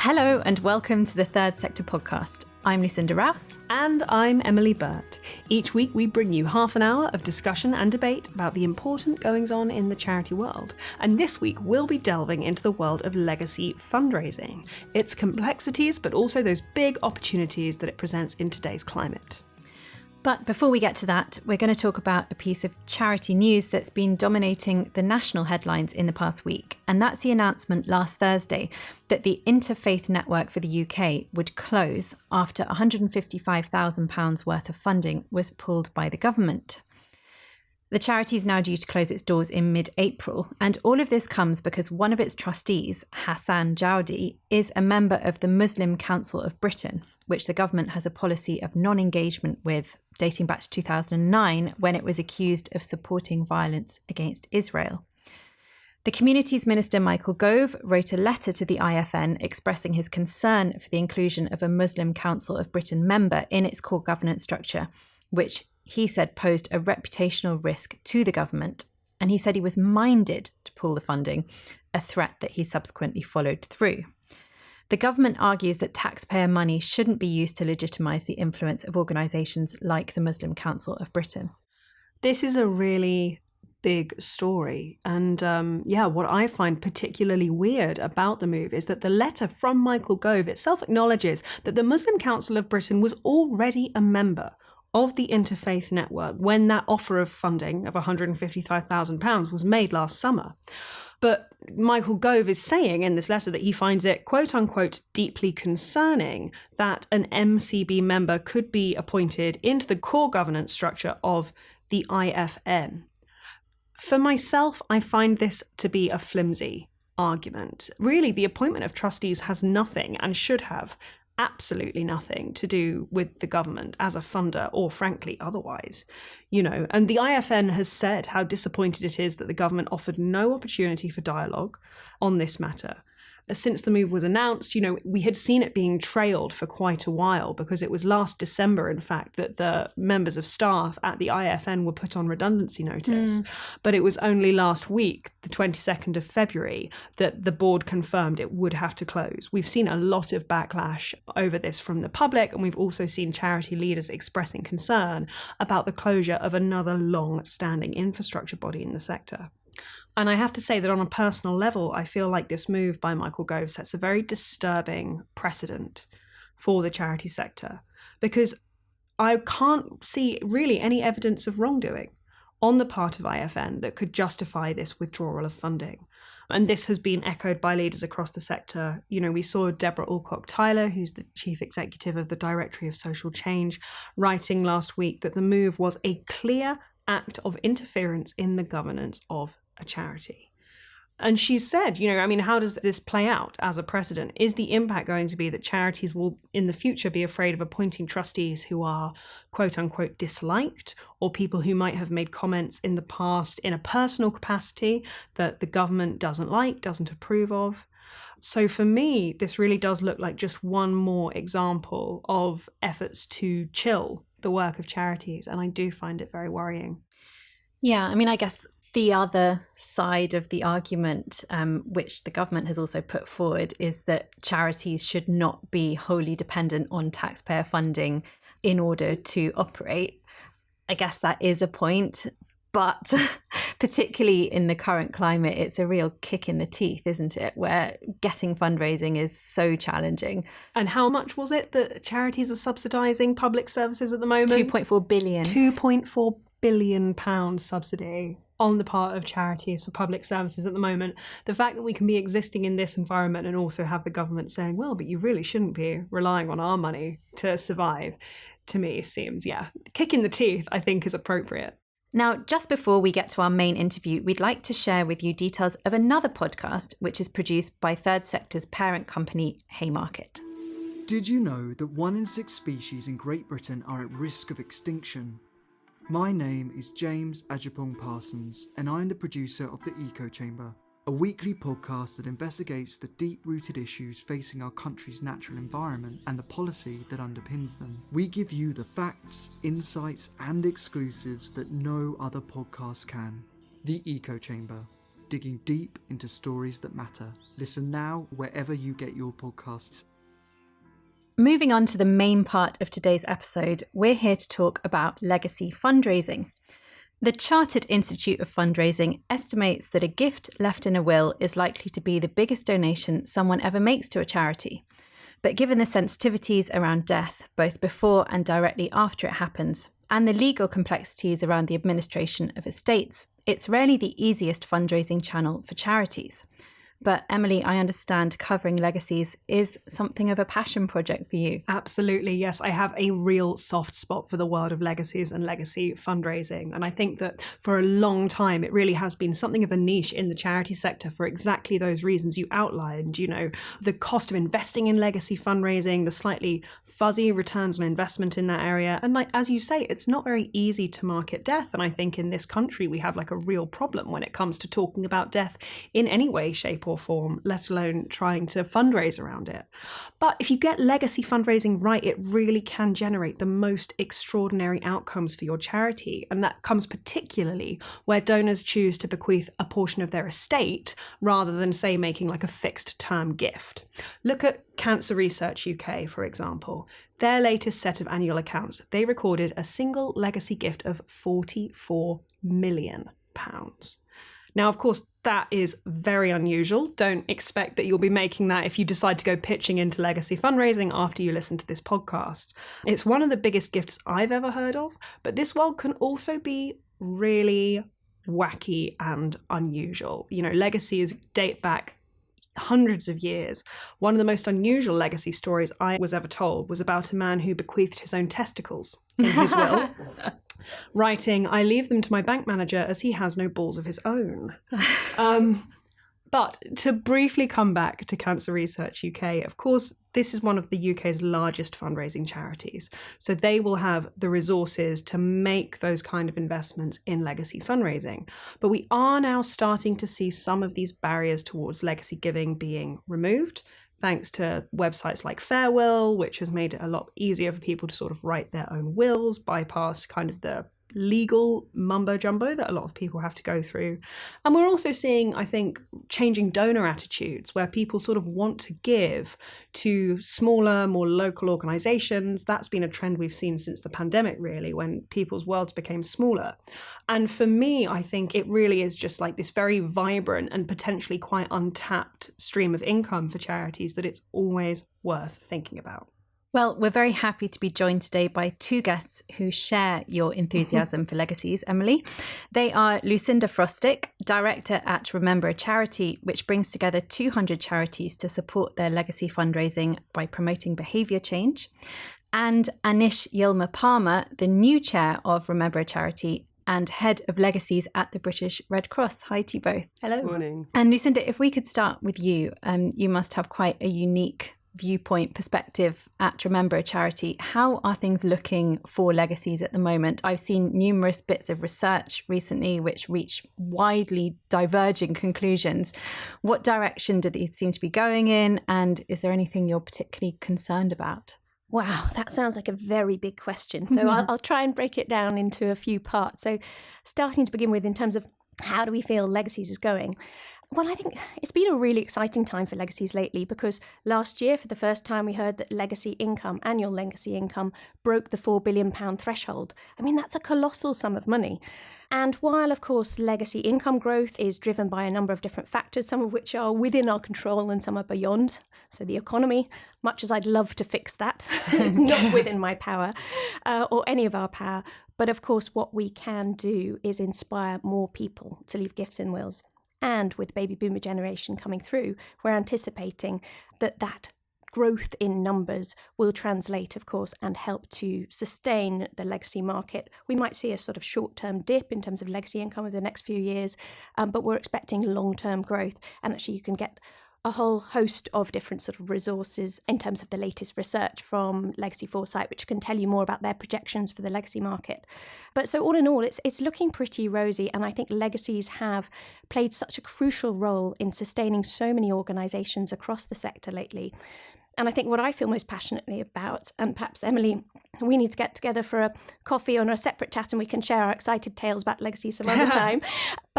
Hello and welcome to the Third Sector podcast. I'm Lucinda Rouse. And I'm Emily Burt. Each week we bring you half an hour of discussion and debate about the important goings-on in the charity world. And this week we'll be delving into the world of legacy fundraising, its complexities, but also those big opportunities that it presents in today's climate. But before we get to that, we're going to talk about a piece of charity news that's been dominating the national headlines in the past week. And that's the announcement last Thursday that the Interfaith Network for the UK would close after £155,000 worth of funding was pulled by the government. The charity is now due to close its doors in mid-April, and all of this comes because one of its trustees, Hassan Jowdi, is a member of the Muslim Council of Britain, which the government has a policy of non-engagement with, dating back to 2009, when it was accused of supporting violence against Israel. The Communities Minister Michael Gove wrote a letter to the IFN expressing his concern for the inclusion of a Muslim Council of Britain member in its core governance structure, which he said posed a reputational risk to the government. And he said he was minded to pull the funding, a threat that he subsequently followed through. The government argues that taxpayer money shouldn't be used to legitimise the influence of organisations like the Muslim Council of Britain. This is a really big story. And what I find particularly weird about the move is that the letter from Michael Gove itself acknowledges that the Muslim Council of Britain was already a member of the Interfaith Network when that offer of funding of £155,000 was made last summer. But Michael Gove is saying in this letter that he finds it, quote unquote, deeply concerning that an MCB member could be appointed into the core governance structure of the IFN. For myself, I find this to be a flimsy argument. Really, the appointment of trustees has nothing, and should have absolutely nothing, to do with the government as a funder, or frankly otherwise. And the IFN has said how disappointed it is that the government offered no opportunity for dialogue on this matter. Since the move was announced, we had seen it being trailed for quite a while, because it was last December, in fact, that the members of staff at the IFN were put on redundancy notice. But it was only last week, the 22nd of February, that the board confirmed it would have to close. We've seen a lot of backlash over this from the public, and we've also seen charity leaders expressing concern about the closure of another long-standing infrastructure body in the sector. And I have to say that on a personal level, I feel like this move by Michael Gove sets a very disturbing precedent for the charity sector, because I can't see really any evidence of wrongdoing on the part of IFN that could justify this withdrawal of funding. And this has been echoed by leaders across the sector. We saw Deborah Alcock-Tyler, who's the chief executive of the Directory of Social Change, writing last week that the move was a clear act of interference in the governance of a charity. And she said, how does this play out as a precedent? Is the impact going to be that charities will in the future be afraid of appointing trustees who are quote unquote disliked, or people who might have made comments in the past in a personal capacity that the government doesn't approve of? So for me, this really does look like just one more example of efforts to chill the work of charities, and I do find it very worrying. Yeah, I guess the other side of the argument, which the government has also put forward, is that charities should not be wholly dependent on taxpayer funding in order to operate. I guess that is a point, but particularly in the current climate, it's a real kick in the teeth, isn't it? Where getting fundraising is so challenging. And how much was it that charities are subsidising public services at the moment? 2.4 billion. £2.4 billion subsidy on the part of charities for public services at the moment. The fact that we can be existing in this environment and also have the government saying, well, but you really shouldn't be relying on our money to survive, to me seems, kick in the teeth, I think, is appropriate. Now, just before we get to our main interview, we'd like to share with you details of another podcast, which is produced by Third Sector's parent company, Haymarket. Did you know that 1 in 6 species in Great Britain are at risk of extinction? My name is James Ajapong Parsons, and I'm the producer of The Eco Chamber, a weekly podcast that investigates the deep-rooted issues facing our country's natural environment and the policy that underpins them. We give you the facts, insights, and exclusives that no other podcast can. The Eco Chamber. digging deep into stories that matter. Listen now wherever you get your podcasts. Moving on to the main part of today's episode, we're here to talk about legacy fundraising. The Chartered Institute of Fundraising estimates that a gift left in a will is likely to be the biggest donation someone ever makes to a charity. But given the sensitivities around death, both before and directly after it happens, and the legal complexities around the administration of estates, it's rarely the easiest fundraising channel for charities. But Emily, I understand covering legacies is something of a passion project for you. Absolutely, yes. I have a real soft spot for the world of legacies and legacy fundraising. And I think that for a long time, it really has been something of a niche in the charity sector for exactly those reasons you outlined. You know, the cost of investing in legacy fundraising, the slightly fuzzy returns on investment in that area. And like, as you say, it's not very easy to market death. And I think in this country, we have like a real problem when it comes to talking about death in any way, shape or form, let alone trying to fundraise around it. But if you get legacy fundraising right, it really can generate the most extraordinary outcomes for your charity. And that comes particularly where donors choose to bequeath a portion of their estate rather than, say, making like a fixed term gift. Look at Cancer Research UK, for example. Their latest set of annual accounts, they recorded a single legacy gift of £44 million. Now, of course, that is very unusual. Don't expect that you'll be making that if you decide to go pitching into legacy fundraising after you listen to this podcast. It's one of the biggest gifts I've ever heard of, but this world can also be really wacky and unusual. You know, legacies date back hundreds of years. One of the most unusual legacy stories I was ever told was about a man who bequeathed his own testicles in his will, writing, "I leave them to my bank manager as he has no balls of his own." But to briefly come back to Cancer Research UK, of course, this is one of the UK's largest fundraising charities. So they will have the resources to make those kind of investments in legacy fundraising. But we are now starting to see some of these barriers towards legacy giving being removed, thanks to websites like Farewell, which has made it a lot easier for people to sort of write their own wills, bypass kind of the legal mumbo jumbo that a lot of people have to go through. And we're also seeing, I think, changing donor attitudes where people sort of want to give to smaller, more local organizations. That's been a trend we've seen since the pandemic, really, when people's worlds became smaller. And for me, I think it really is just like this very vibrant and potentially quite untapped stream of income for charities that it's always worth thinking about. Well, we're very happy to be joined today by two guests who share your enthusiasm for legacies, Emily. They are Lucinda Frostick, Director at Remember a Charity, which brings together 200 charities to support their legacy fundraising by promoting behaviour change, and Anaish Yilma-Parmar, the new chair of Remember a Charity and head of legacies at the British Red Cross. Hi to you both. Hello. Morning. And Lucinda, if we could start with you, you must have quite a unique viewpoint perspective at Remember a Charity. How are things looking for legacies at the moment? I've seen numerous bits of research recently which reach widely diverging conclusions. What direction do these seem to be going in, and is there anything you're particularly concerned about? Wow, that sounds like a very big question. So I'll try and break it down into a few parts. So starting to begin with, in terms of how do we feel legacies is going? Well, I think it's been a really exciting time for legacies lately, because last year, for the first time, we heard that legacy income, annual legacy income, broke the £4 billion threshold. I mean, that's a colossal sum of money. And while, of course, legacy income growth is driven by a number of different factors, some of which are within our control and some are beyond. So the economy, much as I'd love to fix that, it's not within my power or any of our power. But of course, what we can do is inspire more people to leave gifts in wills. And with the baby boomer generation coming through, we're anticipating that growth in numbers will translate, of course, and help to sustain the legacy market. We might see a sort of short-term dip in terms of legacy income over the next few years, but we're expecting long-term growth. And actually, you can get a whole host of different sort of resources in terms of the latest research from Legacy Foresight, which can tell you more about their projections for the legacy market. But so all in all, it's looking pretty rosy. And I think legacies have played such a crucial role in sustaining so many organisations across the sector lately. And I think what I feel most passionately about, and perhaps Emily, we need to get together for a coffee or a separate chat and we can share our excited tales about legacy some other time.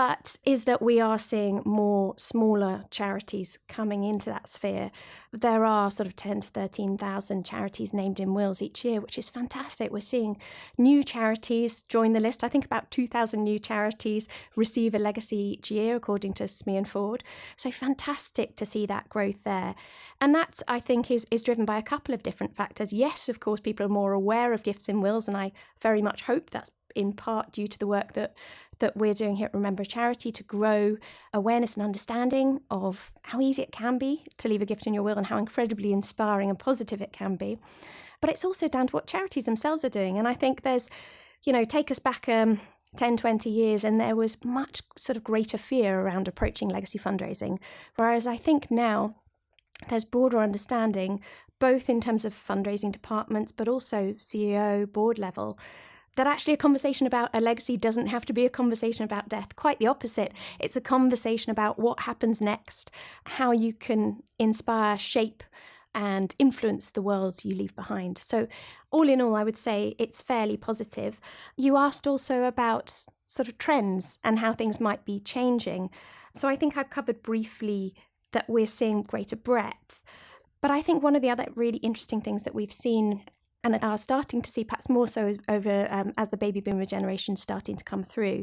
but is that we are seeing more smaller charities coming into that sphere. There are sort of 10 to 13,000 charities named in wills each year, which is fantastic. We're seeing new charities join the list. I think about 2,000 new charities receive a legacy each year, according to SME and Ford. So fantastic to see that growth there. And that, I think, is driven by a couple of different factors. Yes, of course, people are more aware of gifts in wills, and I very much hope that's in part due to the work that we're doing here at Remember a Charity to grow awareness and understanding of how easy it can be to leave a gift in your will and how incredibly inspiring and positive it can be. But it's also down to what charities themselves are doing. And I think there's, take us back 10, 20 years, and there was much sort of greater fear around approaching legacy fundraising. Whereas I think now there's broader understanding, both in terms of fundraising departments, but also CEO, board level, that actually a conversation about a legacy doesn't have to be a conversation about death. Quite the opposite. It's a conversation about what happens next, how you can inspire, shape, and influence the world you leave behind. So all in all, I would say it's fairly positive. You asked also about sort of trends and how things might be changing. So I think I've covered briefly that we're seeing greater breadth. But I think one of the other really interesting things that we've seen and are starting to see perhaps more so over as the baby boomer generation is starting to come through,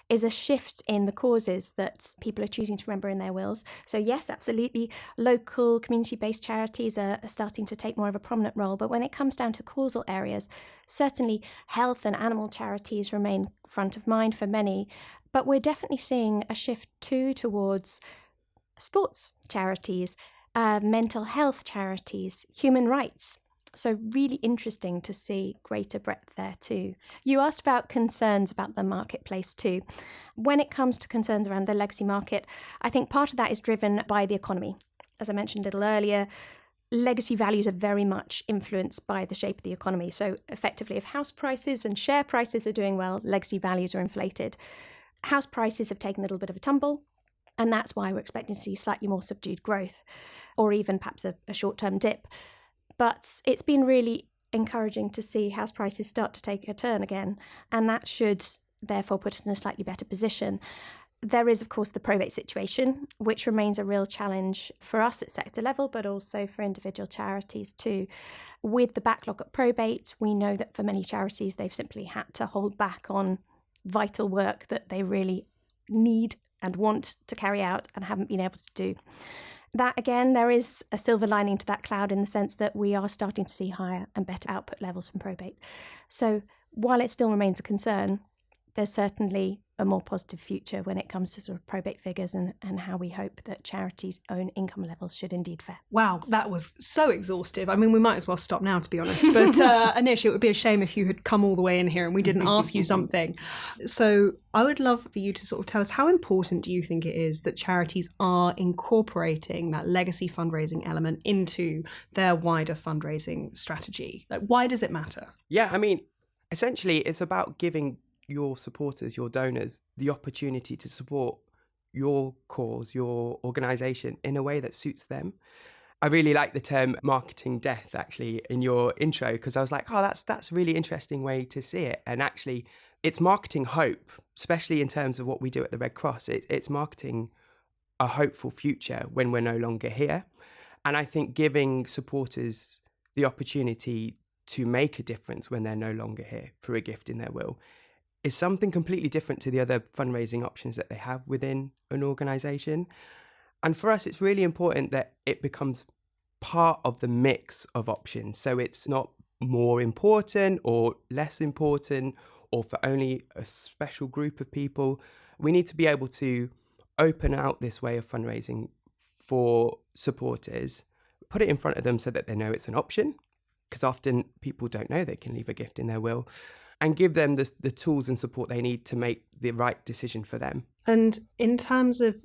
is a shift in the causes that people are choosing to remember in their wills. So yes, absolutely, local community-based charities are starting to take more of a prominent role, but when it comes down to causal areas, certainly health and animal charities remain front of mind for many, but we're definitely seeing a shift too towards sports charities, mental health charities, human rights. So really interesting to see greater breadth there too. You asked about concerns about the marketplace too. When it comes to concerns around the legacy market, I think part of that is driven by the economy. As I mentioned a little earlier, legacy values are very much influenced by the shape of the economy. So effectively, if house prices and share prices are doing well, legacy values are inflated. House prices have taken a little bit of a tumble, and that's why we're expecting to see slightly more subdued growth, or even perhaps a short-term dip. But it's been really encouraging to see house prices start to take a turn again, and that should therefore put us in a slightly better position. There is, of course, the probate situation, which remains a real challenge for us at sector level, but also for individual charities too. With the backlog at probate, we know that for many charities, they've simply had to hold back on vital work that they really need and want to carry out and haven't been able to do. That, again, there is a silver lining to that cloud in the sense that we are starting to see higher and better output levels from probate. So while it still remains a concern, there's certainly a more positive future when it comes to sort of probate figures and how we hope that charities' own income levels should indeed fare. Wow, that was so exhaustive. I mean, we might as well stop now, to be honest. But Anaish, it would be a shame if you had come all the way in here and we didn't ask you something. So I would love for you to sort of tell us, how important do you think it is that charities are incorporating that legacy fundraising element into their wider fundraising strategy? Like, why does it matter? Yeah, I mean, essentially, it's about giving your supporters, your donors, the opportunity to support your cause, your organisation in a way that suits them. I really like the term marketing death actually in your intro, because I was like, oh, that's a really interesting way to see it. And actually, it's marketing hope, especially in terms of what we do at the Red Cross. It's marketing a hopeful future when we're no longer here. And I think giving supporters the opportunity to make a difference when they're no longer here through a gift in their will is something completely different to the other fundraising options that they have within an organisation. And for us, it's really important that it becomes part of the mix of options. So it's not more important or less important or for only a special group of people. We need to be able to open out this way of fundraising for supporters, put it in front of them so that they know it's an option, because often people don't know they can leave a gift in their will, and give them the tools and support they need to make the right decision for them. And in terms of,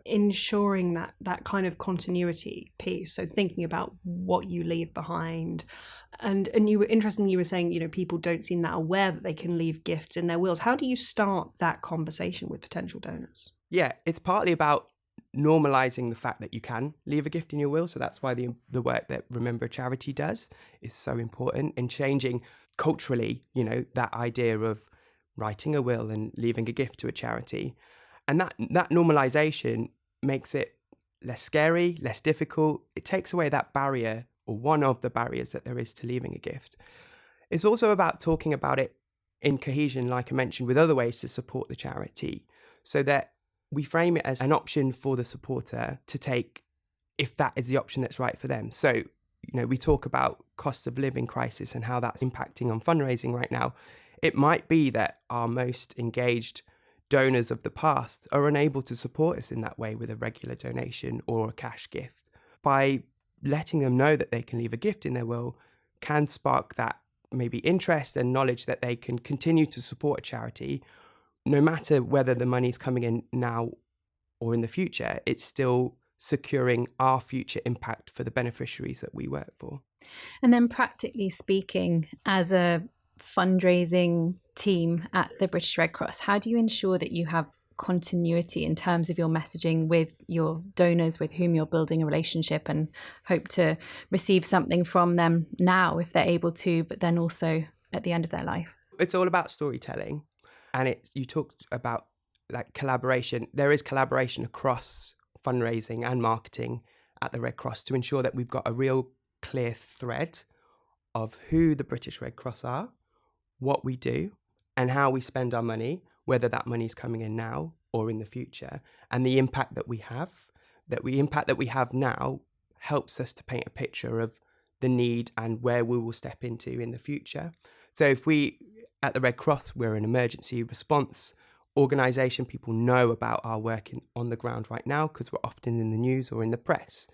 ensuring that kind of continuity piece, so thinking about what you leave behind, and you were interesting, you were saying, people don't seem that aware that they can leave gifts in their wills. How do you start that conversation with potential donors? Yeah, it's partly about normalising the fact that you can leave a gift in your will. So that's why the work that Remember a Charity does is so important in changing culturally, that idea of writing a will and leaving a gift to a charity. And that normalization makes it less scary, less difficult. It takes away that barrier, or one of the barriers that there is to leaving a gift. It's also about talking about it in cohesion, like I mentioned, with other ways to support the charity, so that we frame it as an option for the supporter to take if that is the option that's right for them. So, we talk about cost of living crisis and how that's impacting on fundraising right now. It might be that our most engaged donors of the past are unable to support us in that way with a regular donation or a cash gift. By letting them know that they can leave a gift in their will can spark that maybe interest and knowledge that they can continue to support a charity, no matter whether the money's coming in now or in the future. It's still securing our future impact for the beneficiaries that we work for. And then practically speaking, as a fundraising team at the British Red Cross, how do you ensure that you have continuity in terms of your messaging with your donors with whom you're building a relationship and hope to receive something from them now if they're able to, but then also at the end of their life? It's all about storytelling. And you talked about like collaboration. There is collaboration across fundraising and marketing at the Red Cross to ensure that we've got a real clear thread of who the British Red Cross are, what we do, and how we spend our money, whether that money is coming in now or in the future, and the impact that we have. Impact that we have now helps us to paint a picture of the need and where we will step into in the future. So if we, at the Red Cross, we're an emergency response organisation, people know about our work on the ground right now because we're often in the news or in the press.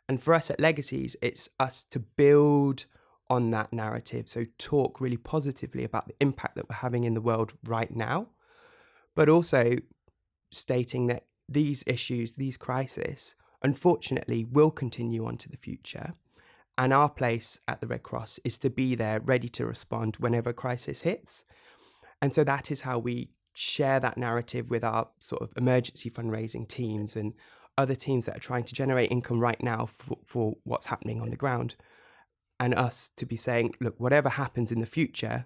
And for us at Legacies, it's us to build on that narrative. So talk really positively about the impact that we're having in the world right now, but also stating that these issues, these crises, unfortunately will continue on to the future. And our place at the Red Cross is to be there ready to respond whenever a crisis hits. And so that is how we share that narrative with our sort of emergency fundraising teams and other teams that are trying to generate income right now for what's happening on the ground. And us to be saying, look, whatever happens in the future,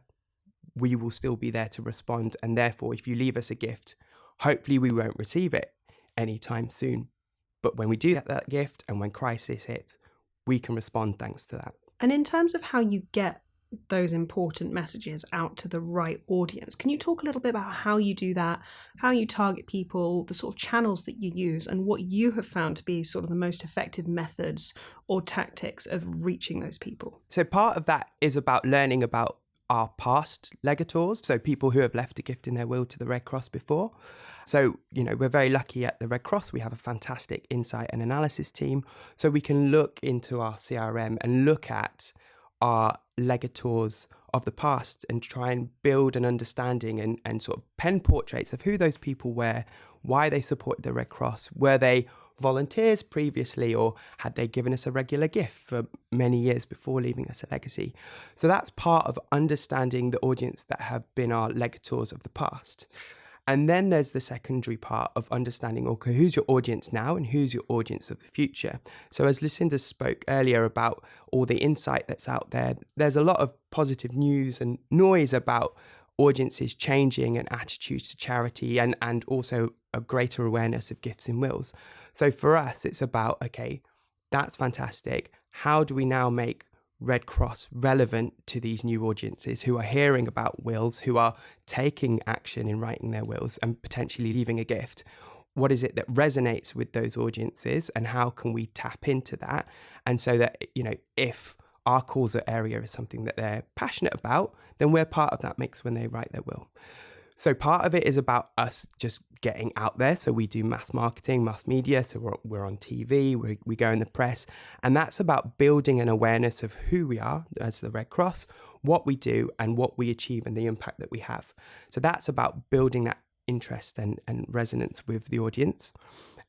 we will still be there to respond. And therefore, if you leave us a gift, hopefully we won't receive it anytime soon. But when we do get that gift and when crisis hits, we can respond thanks to that. And in terms of how you get those important messages out to the right audience, can you talk a little bit about how you do that, how you target people, the sort of channels that you use, and what you have found to be sort of the most effective methods or tactics of reaching those people? So part of that is about learning about our past legators, so people who have left a gift in their will to the Red Cross before. So, we're very lucky at the Red Cross. We have a fantastic insight and analysis team. So we can look into our CRM and look at our legators of the past and try and build an understanding and sort of pen portraits of who those people were, why they supported the Red Cross. Were they volunteers previously, or had they given us a regular gift for many years before leaving us a legacy? So that's part of understanding the audience that have been our legators of the past. And then there's the secondary part of understanding, okay, who's your audience now and who's your audience of the future? So as Lucinda spoke earlier about all the insight that's out there, there's a lot of positive news and noise about audiences changing and attitudes to charity and also a greater awareness of gifts in wills. So for us, it's about, okay, that's fantastic. How do we now make Red Cross relevant to these new audiences who are hearing about wills, who are taking action in writing their wills and potentially leaving a gift? What is it that resonates with those audiences, and how can we tap into that? And so that, if our cause or area is something that they're passionate about, then we're part of that mix when they write their will. So part of it is about us just getting out there. So we do mass marketing, mass media. So we're on TV, we go in the press. And that's about building an awareness of who we are as the Red Cross, what we do and what we achieve and the impact that we have. So that's about building that interest and resonance with the audience.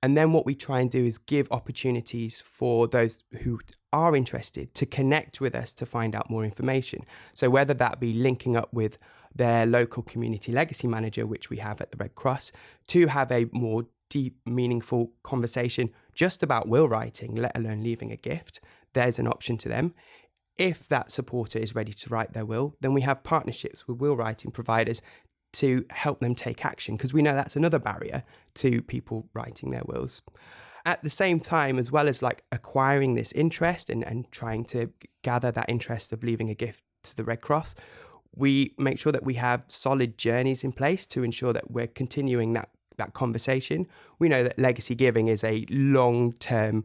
And then what we try and do is give opportunities for those who are interested to connect with us to find out more information. So whether that be linking up with their local community legacy manager, which we have at the Red Cross, to have a more deep, meaningful conversation just about will writing, let alone leaving a gift, there's an option to them. If that supporter is ready to write their will, then we have partnerships with will writing providers to help them take action, because we know that's another barrier to people writing their wills. At the same time, as well as like acquiring this interest and trying to gather that interest of leaving a gift to the Red Cross, we make sure that we have solid journeys in place to ensure that we're continuing that conversation. We know that legacy giving is a long-term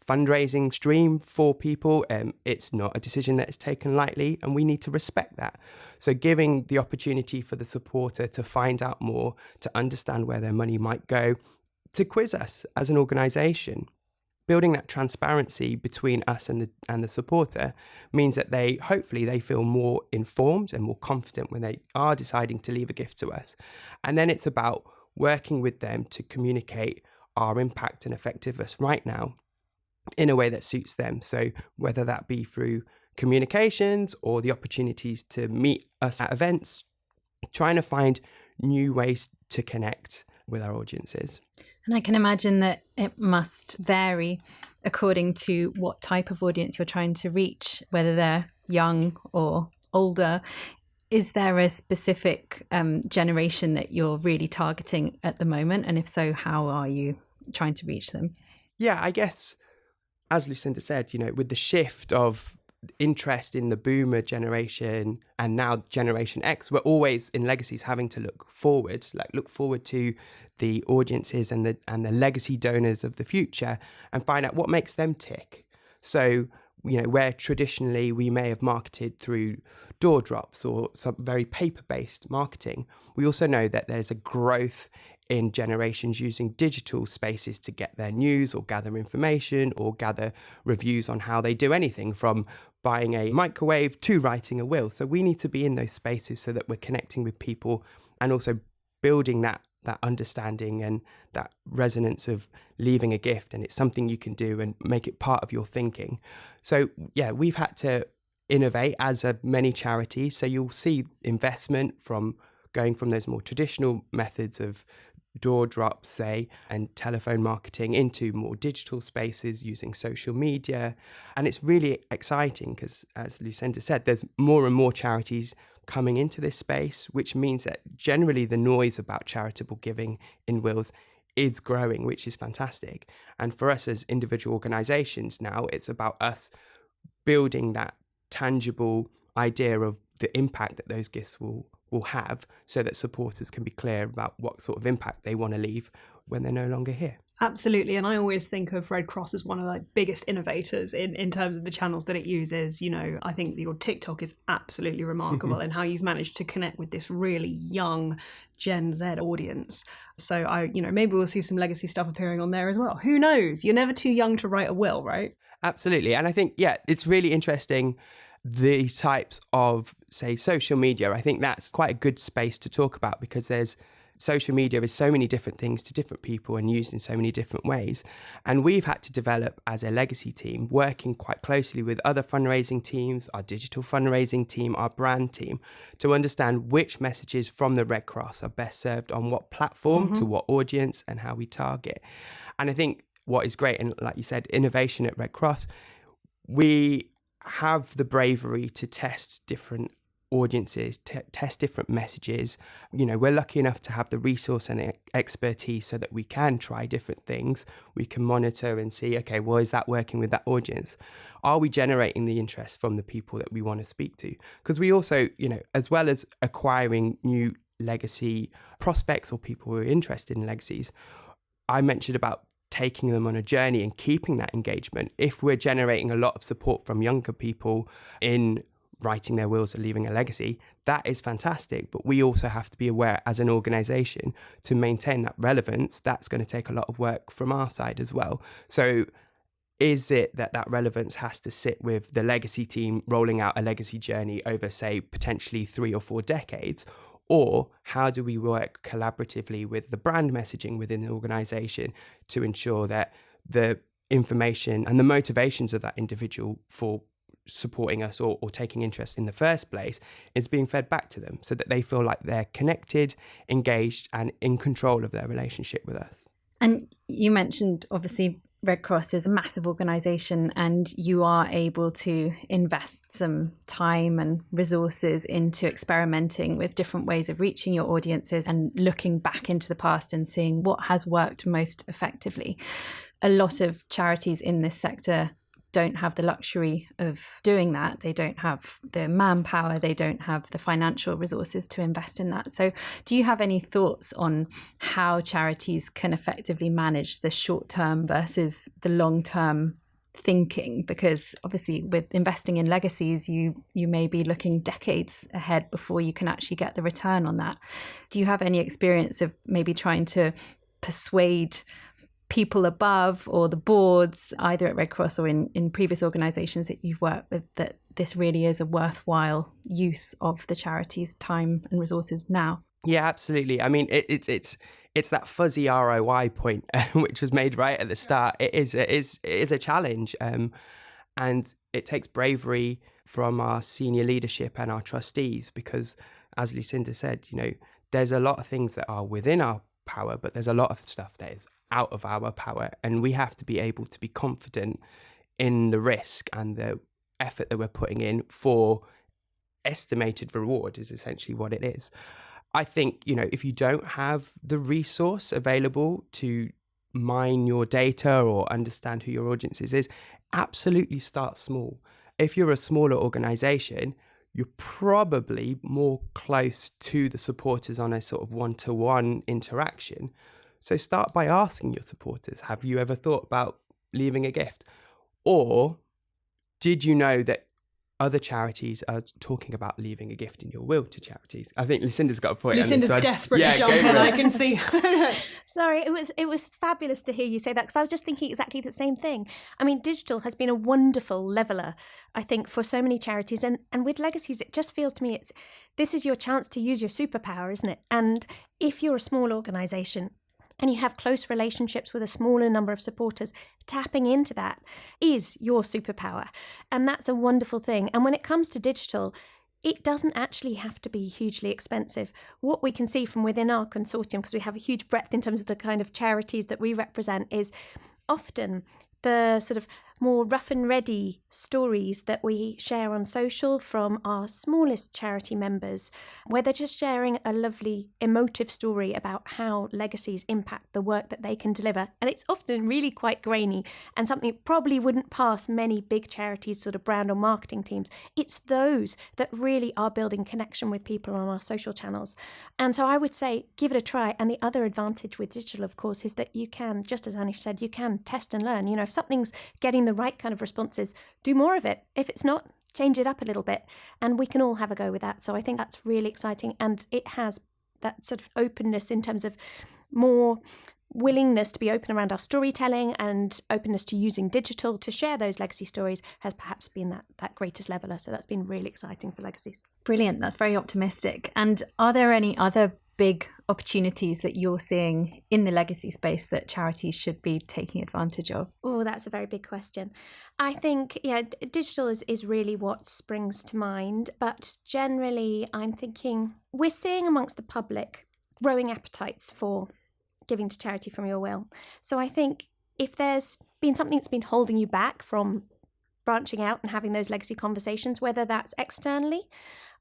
fundraising stream for people. It's not a decision that is taken lightly, and we need to respect that. So giving the opportunity for the supporter to find out more, to understand where their money might go, to quiz us as an organisation, building that transparency between us and the supporter means that they feel more informed and more confident when they are deciding to leave a gift to us. And then it's about working with them to communicate our impact and effectiveness right now in a way that suits them. So whether that be through communications or the opportunities to meet us at events, trying to find new ways to connect with our audiences. And I can imagine that it must vary according to what type of audience you're trying to reach, whether they're young or older. Is there a specific generation that you're really targeting at the moment? And if so, how are you trying to reach them? Yeah, I guess, as Lucinda said, with the shift of interest in the boomer generation and now Generation X, we're always in legacies having to look forward to the audiences and the legacy donors of the future and find out what makes them tick. So, where traditionally we may have marketed through door drops or some very paper-based marketing, we also know that there's a growth in generations using digital spaces to get their news or gather information or gather reviews on how they do anything from buying a microwave to writing a will. So we need to be in those spaces so that we're connecting with people and also building that understanding and that resonance of leaving a gift. And it's something you can do and make it part of your thinking. So yeah, we've had to innovate as many charities. So you'll see investment from going from those more traditional methods of door drops, say, and telephone marketing into more digital spaces using social media. And it's really exciting because, as Lucinda said, there's more and more charities coming into this space, which means that generally the noise about charitable giving in wills is growing, which is fantastic. And for us as individual organisations now, it's about us building that tangible idea of the impact that those gifts will have, so that supporters can be clear about what sort of impact they want to leave when they're no longer here. Absolutely. And I always think of Red Cross as one of the biggest innovators in terms of the channels that it uses. I think your TikTok is absolutely remarkable in how you've managed to connect with this really young Gen Z audience. So maybe we'll see some legacy stuff appearing on there as well. Who knows? You're never too young to write a will, right? Absolutely. And I think, it's really interesting, the types of, say, social media. I think that's quite a good space to talk about, because social media is so many different things to different people and used in so many different ways. And we've had to develop as a legacy team, working quite closely with other fundraising teams, our digital fundraising team, our brand team, to understand which messages from the Red Cross are best served on what platform, to what audience, and how we target. And I think what is great, and like you said, innovation at Red Cross, we have the bravery to test different audiences, test different messages. We're lucky enough to have the resource and expertise so that we can try different things. We can monitor and see, okay, well, is that working with that audience? Are we generating the interest from the people that we want to speak to? Because we also, as well as acquiring new legacy prospects or people who are interested in legacies, I mentioned about taking them on a journey and keeping that engagement. If we're generating a lot of support from younger people in writing their wills and leaving a legacy, that is fantastic. But we also have to be aware as an organisation to maintain that relevance. That's going to take a lot of work from our side as well. So is it that relevance has to sit with the legacy team rolling out a legacy journey over, say, potentially 3 or 4 decades? Or how do we work collaboratively with the brand messaging within the organisation to ensure that the information and the motivations of that individual for supporting us or taking interest in the first place is being fed back to them, so that they feel like they're connected, engaged, and in control of their relationship with us? And you mentioned, obviously, Red Cross is a massive organisation and you are able to invest some time and resources into experimenting with different ways of reaching your audiences and looking back into the past and seeing what has worked most effectively. A lot of charities in this sector don't have the luxury of doing that. They don't have the manpower, they don't have the financial resources to invest in that. So do you have any thoughts on how charities can effectively manage the short term versus the long term thinking? Because obviously with investing in legacies, you may be looking decades ahead before you can actually get the return on that. Do you have any experience of maybe trying to persuade people above or the boards, either at Red Cross or in previous organisations that you've worked with, that this really is a worthwhile use of the charity's time and resources now? Yeah, absolutely. I mean, it's that fuzzy ROI point which was made right at the start. It is a challenge, and it takes bravery from our senior leadership and our trustees, because, as Lucinda said, there's a lot of things that are within our power, but there's a lot of stuff that is out of our power, and we have to be able to be confident in the risk and the effort that we're putting in for estimated reward is essentially what it is. I think, if you don't have the resource available to mine your data or understand who your audience is, absolutely start small. If you're a smaller organization, you're probably more close to the supporters on a sort of one-to-one interaction. So start by asking your supporters, have you ever thought about leaving a gift? Or did you know that other charities are talking about leaving a gift in your will to charities? I think Lucinda's got a point. Lucinda's desperate to jump in, I can see. Sorry, it was fabulous to hear you say that, because I was just thinking exactly the same thing. I mean, digital has been a wonderful leveller, I think, for so many charities. And with legacies, it just feels to me this is your chance to use your superpower, isn't it? And if you're a small organisation and you have close relationships with a smaller number of supporters, tapping into that is your superpower. And that's a wonderful thing. And when it comes to digital, it doesn't actually have to be hugely expensive. What we can see from within our consortium, because we have a huge breadth in terms of the kind of charities that we represent, is often the sort of more rough and ready stories that we share on social from our smallest charity members, where they're just sharing a lovely emotive story about how legacies impact the work that they can deliver. And it's often really quite grainy and something that probably wouldn't pass many big charities' sort of brand or marketing teams. It's those that really are building connection with people on our social channels. And so I would say, give it a try. And the other advantage with digital, of course, is that you can, just as Anaish said, you can test and learn. If something's getting the right kind of responses, do more of it. If it's not, change it up a little bit, and we can all have a go with that. So I think that's really exciting, and it has that sort of openness in terms of more willingness to be open around our storytelling and openness to using digital to share those legacy stories has perhaps been that greatest leveller. So that's been really exciting for legacies. Brilliant. That's very optimistic. And are there any other big opportunities that you're seeing in the legacy space that charities should be taking advantage of? Oh, that's a very big question. I think, digital is really what springs to mind. But generally, I'm thinking we're seeing amongst the public growing appetites for giving to charity from your will. So I think if there's been something that's been holding you back from branching out and having those legacy conversations, whether that's externally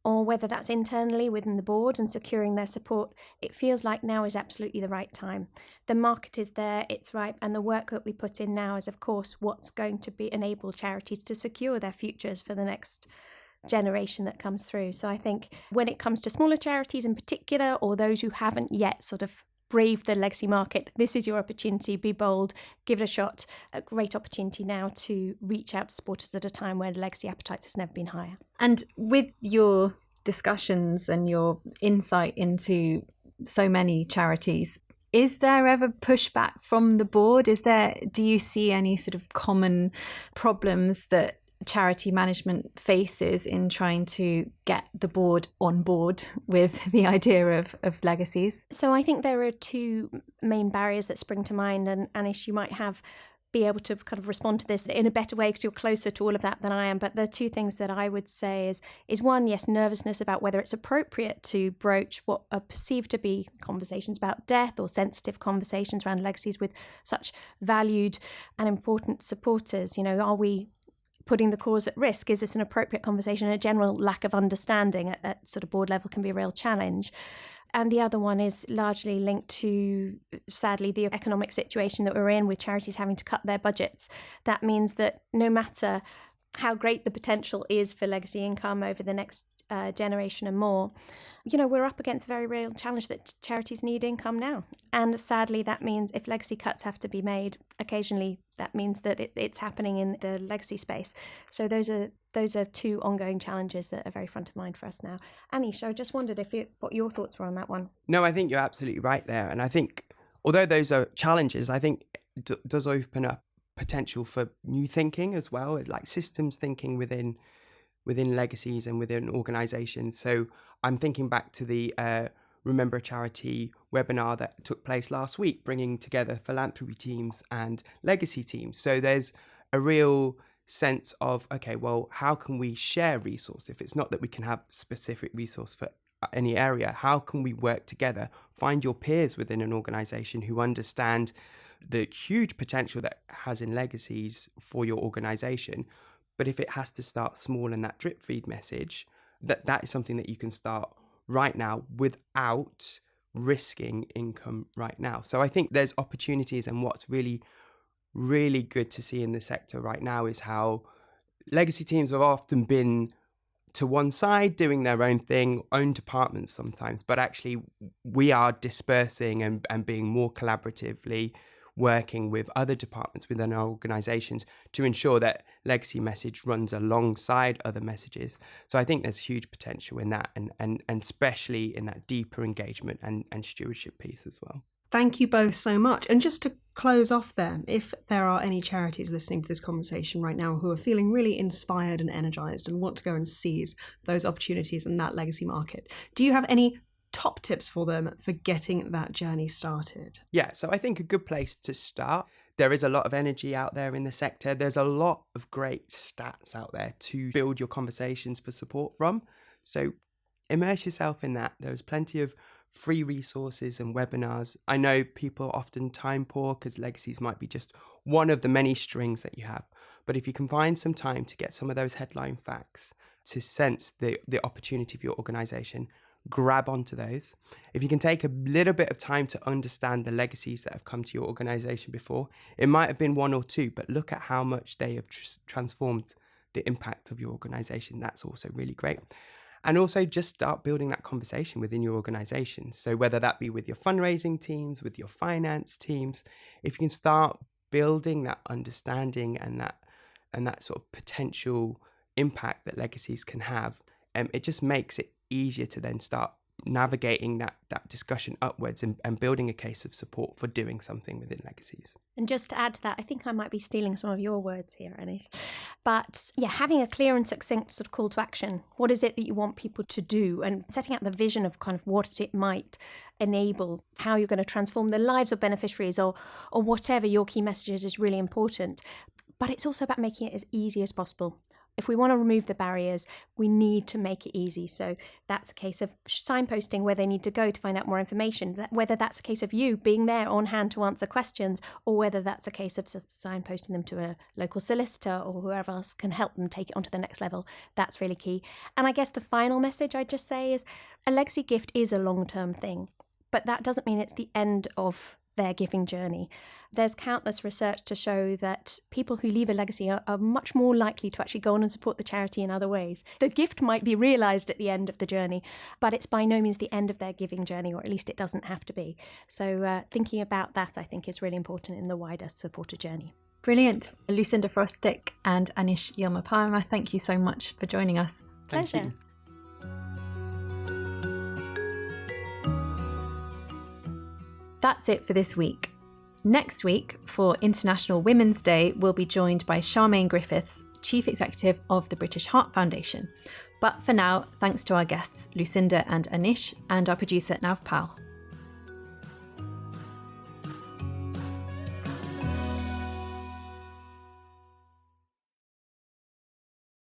or whether that's internally within the board and securing their support, it feels like now is absolutely the right time. The market is there, it's ripe, and the work that we put in now is, of course, what's going to enable charities to secure their futures for the next generation that comes through. So I think when it comes to smaller charities in particular, or those who haven't yet sort of brave the legacy market, this is your opportunity. Be bold, give it a shot. A great opportunity now to reach out to supporters at a time where the legacy appetite has never been higher. And with your discussions and your insight into so many charities, is there ever pushback from the board? Do you see any sort of common problems that charity management faces in trying to get the board on board with the idea of legacies? So I think there are two main barriers that spring to mind, and Anaish, you might have be able to kind of respond to this in a better way because you're closer to all of that than I am. But the two things that I would say is one, yes, nervousness about whether it's appropriate to broach what are perceived to be conversations about death or sensitive conversations around legacies with such valued and important supporters. You know, are we putting the cause at risk? Is this an appropriate conversation? A general lack of understanding at sort of board level can be a real challenge. And the other one is largely linked to, sadly, the economic situation that we're in with charities having to cut their budgets. That means that no matter how great the potential is for legacy income over the next generation and more, you know, we're up against a very real challenge that charities need income now. And sadly, that means if legacy cuts have to be made, occasionally that means that it's happening in the legacy space. So those are two ongoing challenges that are very front of mind for us now. Anaish, I just wondered what your thoughts were on that one. No, I think you're absolutely right there. And I think, although those are challenges, I think it does open up potential for new thinking as well, like systems thinking within legacies and within organisations. So I'm thinking back to the Remember a Charity webinar that took place last week, bringing together philanthropy teams and legacy teams. So there's a real sense of, okay, well, how can we share resource? If it's not that we can have specific resource for any area, how can we work together? Find your peers within an organisation who understand the huge potential that has in legacies for your organisation. But if it has to start small and that drip feed message, that is something that you can start right now without risking income right now. So I think there's opportunities, and what's really, really good to see in the sector right now is how legacy teams have often been to one side doing their own thing, own departments sometimes, but actually we are dispersing and being more collaboratively working with other departments within our organisations to ensure that legacy message runs alongside other messages. So I think there's huge potential in that, and especially in that deeper engagement and stewardship piece as well. Thank you both so much. And just to close off then, if there are any charities listening to this conversation right now who are feeling really inspired and energised and want to go and seize those opportunities in that legacy market, do you have any top tips for them for getting that journey started? Yeah, so I think a good place to start, there is a lot of energy out there in the sector. There's a lot of great stats out there to build your conversations for support from. So immerse yourself in that. There's plenty of free resources and webinars. I know people are often time poor because legacies might be just one of the many strings that you have. But if you can find some time to get some of those headline facts, to sense the opportunity for your organisation, grab onto those. If you can take a little bit of time to understand the legacies that have come to your organisation before, it might have been one or two, but look at how much they have transformed the impact of your organisation. That's also really great. And also just start building that conversation within your organisation. So whether that be with your fundraising teams, with your finance teams, if you can start building that understanding and that sort of potential impact that legacies can have, it just makes it easier to then start navigating that discussion upwards and building a case of support for doing something within legacies. And just to add to that, I think I might be stealing some of your words here, Anaish. But yeah, having a clear and succinct sort of call to action. What is it that you want people to do? And setting out the vision of kind of what it might enable, how you're going to transform the lives of beneficiaries or whatever your key messages is really important. But it's also about making it as easy as possible. If we want to remove the barriers, we need to make it easy. So that's a case of signposting where they need to go to find out more information, whether that's a case of you being there on hand to answer questions, or whether that's a case of signposting them to a local solicitor or whoever else can help them take it onto the next level. That's really key. And I guess the final message I'd just say is a legacy gift is a long-term thing, but that doesn't mean it's the end of their giving journey. There's countless research to show that people who leave a legacy are much more likely to actually go on and support the charity in other ways. The gift might be realised at the end of the journey, but it's by no means the end of their giving journey, or at least it doesn't have to be. So thinking about that, I think, is really important in the wider supporter journey. Brilliant. Lucinda Frostick and Anaish Yilma-Parmar, thank you so much for joining us. Pleasure. That's it for this week. Next week, for International Women's Day, we'll be joined by Charmaine Griffiths, Chief Executive of the British Heart Foundation. But for now, thanks to our guests Lucinda and Anaish, and our producer Nav Pal.